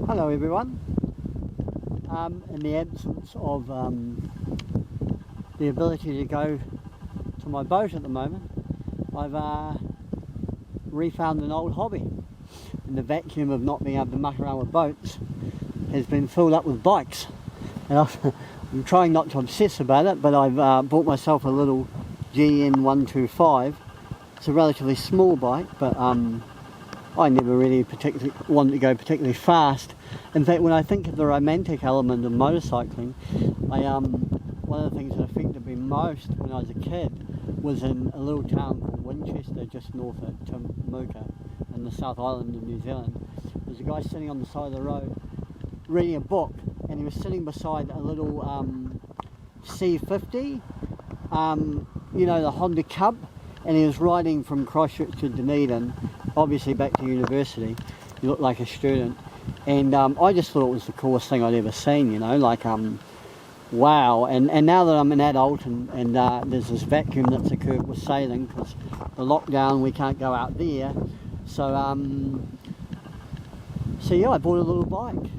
Hello everyone. In the absence of the ability to go to my boat at the moment, I've refound an old hobby. And the vacuum of not being able to muck around with boats has been filled up with bikes. And I'm trying not to obsess about it, but I've bought myself a little GN125. It's a relatively small bike, but I never really particularly wanted to go particularly fast. In fact, when I think of the romantic element of motorcycling, one of the things that affected me most when I was a kid was in a little town called Winchester, just north of Timuka in the South Island of New Zealand. There's a guy sitting on the side of the road reading a book, and he was sitting beside a little C50, you know, the Honda Cub, and he was riding from Christchurch to Dunedin, obviously back to university. He looked like a student, and I just thought it was the coolest thing I'd ever seen, you know, like wow. And now that I'm an adult and there's this vacuum that's occurred with sailing because the lockdown, we can't go out there, so yeah, I bought a little bike,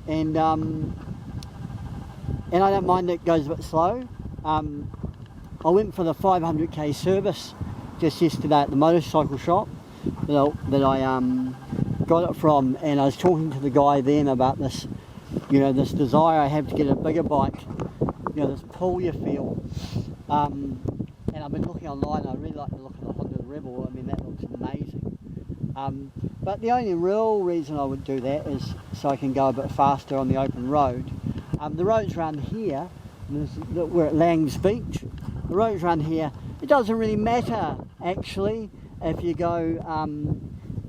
and I don't mind it goes a bit slow. I went for the 500k service just yesterday at the motorcycle shop that I got it from, and I was talking to the guy then about this, you know, this desire I have to get a bigger bike, you know, this pull you feel, and I've been looking online. I really like the look of the Honda Rebel. I mean, that looks amazing, but the only real reason I would do that is so I can go a bit faster on the open road. The roads around here, we're at Lang's Beach, the roads around here, it doesn't really matter actually if you go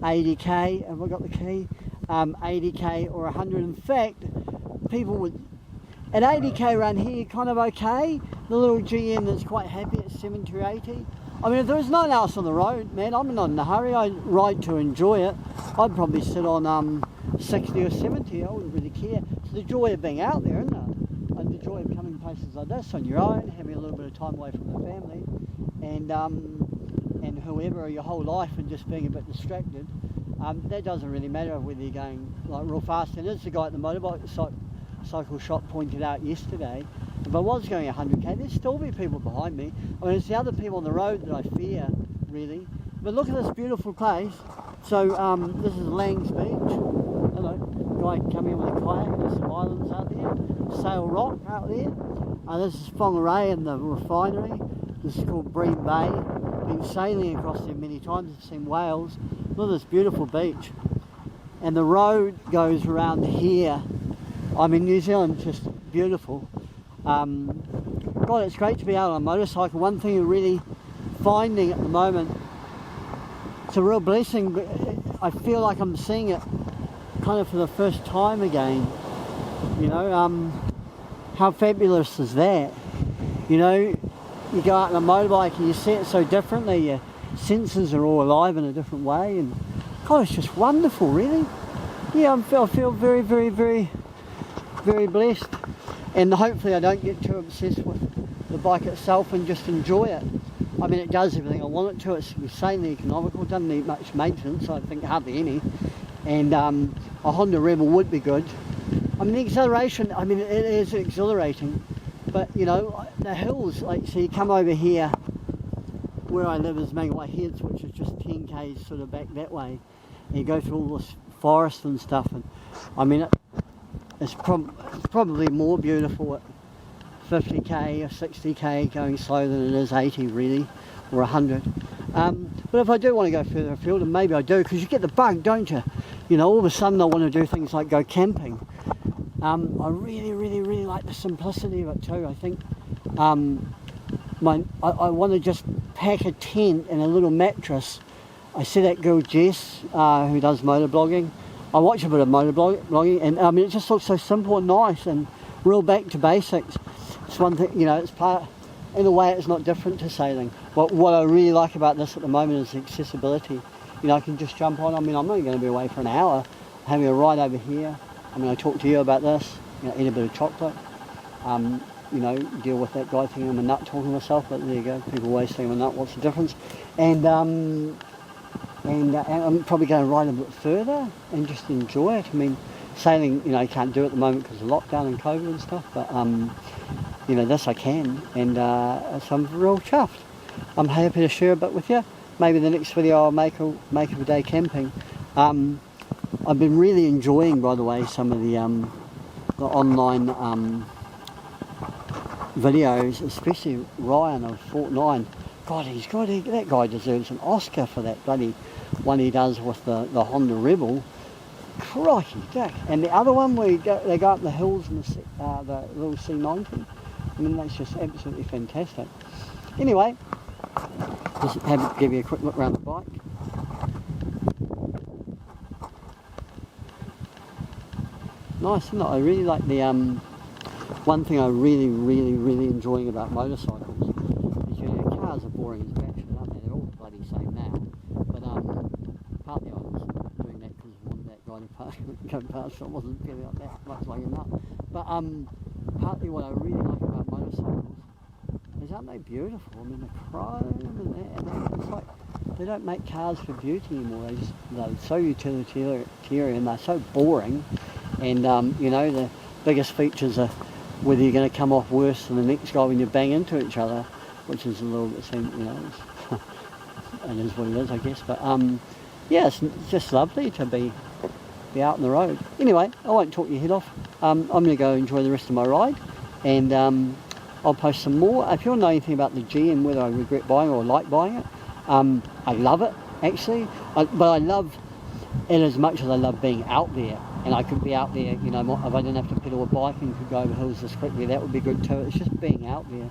80k, have I got the key? 80k or 100. In fact, people would, at 80k around here, kind of okay. The little GN is quite happy at 70 or 80. I mean, if there was no one else on the road, man, I'm not in a hurry. I ride to enjoy it. I'd probably sit on 60 or 70. I wouldn't really care. It's the joy of being out there, isn't it? And the joy of coming places like this on your own, having a little bit of time away from the family, and whoever your whole life, and just being a bit distracted. That doesn't really matter whether you're going like real fast. And as the guy at the motorcycle shop pointed out yesterday, if I was going 100k, there'd still be people behind me. I mean, it's the other people on the road that I fear, really. But look at this beautiful place. So this is Lang's Beach. Hello, guy coming in with a kayak. There's some islands out there. Sail Rock out there. This is Whangarei and the refinery. This is called Bream Bay. Been sailing across there many times. I've seen whales. Look at this beautiful beach. And the road goes around here. I mean, New Zealand's just beautiful. God, it's great to be out on a motorcycle. One thing you're really finding at the moment, it's a real blessing, but I feel like I'm seeing it kind of for the first time again. You know, how fabulous is that? You know, you go out on a motorbike and you see it so differently. Your senses are all alive in a different way, and God, it's just wonderful, really. Yeah, I feel very, very, very, very blessed, and hopefully I don't get too obsessed with the bike itself and just enjoy it. I mean, it does everything I want it to. It's insanely economical. It doesn't need much maintenance, I think hardly any, and a Honda Rebel would be good. I mean, the exhilaration, I mean, it is exhilarating, but you know, the hills, like, so you come over here, where I live is Mangawai Heads, which is just 10k's sort of back that way, and you go through all this forest and stuff, and I mean, it's probably more beautiful at 50k or 60k going slow than it is 80 really, or 100. But if I do want to go further afield, and maybe I do, because you get the bug, don't you? You know, all of a sudden I want to do things like go camping. I really, really, really like the simplicity of it too. I think I want to just pack a tent and a little mattress. I see that girl Jess, who does motovlogging. I watch a bit of motovlogging, and I mean, it just looks so simple and nice and real back to basics. It's one thing, you know, it's part, in a way it's not different to sailing. What I really like about this at the moment is the accessibility. You know, I can just jump on. I mean, I'm only going to be away for an hour, having a ride over here. I mean, I talk to you about this, you know, eat a bit of chocolate, you know, deal with that guy thinking I'm a nut talking to myself, but there you go, people always think I'm a nut, what's the difference? And I'm probably going to ride a bit further and just enjoy it. I mean, Sailing, you know, I can't do at the moment because of lockdown and COVID and stuff, but you know, this I can, and so I'm real chuffed. I'm happy to share a bit with you. Maybe the next video I'll make of a day camping. I've been really enjoying, by the way, some of the online videos, especially Ryan of Fort 9. God, that guy deserves an Oscar for that bloody one he does with the Honda Rebel. Crikey, Dick. And the other one where they go up the hills in the little C90. I mean, that's just absolutely fantastic. Anyway, just give you a quick look around the bike. Nice, isn't it? I really like the one thing I really enjoying about motorcycles is, you know, cars are boring as batshit, aren't they? They're all the bloody same now. But partly I was doing that because I wanted that guy to go past, so I wasn't feeling like that much like a nut. But partly what I really like about motorcycles is, aren't they beautiful? I mean, the chrome and that, it's like they don't make cars for beauty anymore. They're so utilitarian, they're so boring. And you know, the biggest features are whether you're going to come off worse than the next guy when you bang into each other, which is a little bit, you know, it is what it is, I guess. But yeah, it's just lovely to be out on the road. Anyway, I won't talk your head off. I'm going to go enjoy the rest of my ride, and I'll post some more. If you want to know anything about the G and whether I regret buying or like buying it, I love it actually, but I love it as much as I love being out there. And I could be out there, you know, if I didn't have to pedal a bike and could go over hills as quickly, that would be good too. It's just being out there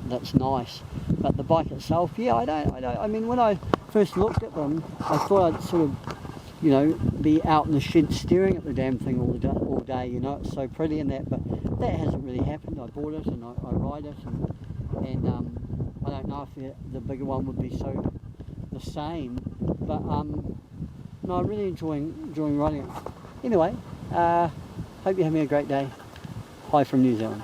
that's nice. But the bike itself, yeah, I mean, when I first looked at them, I thought I'd sort of, you know, be out in the shed staring at the damn thing all day, you know, it's so pretty and that, but that hasn't really happened. I bought it and I ride it, and I don't know if the bigger one would be so the same, but no, I'm really enjoying riding it. Anyway, hope you're having a great day. Hi from New Zealand.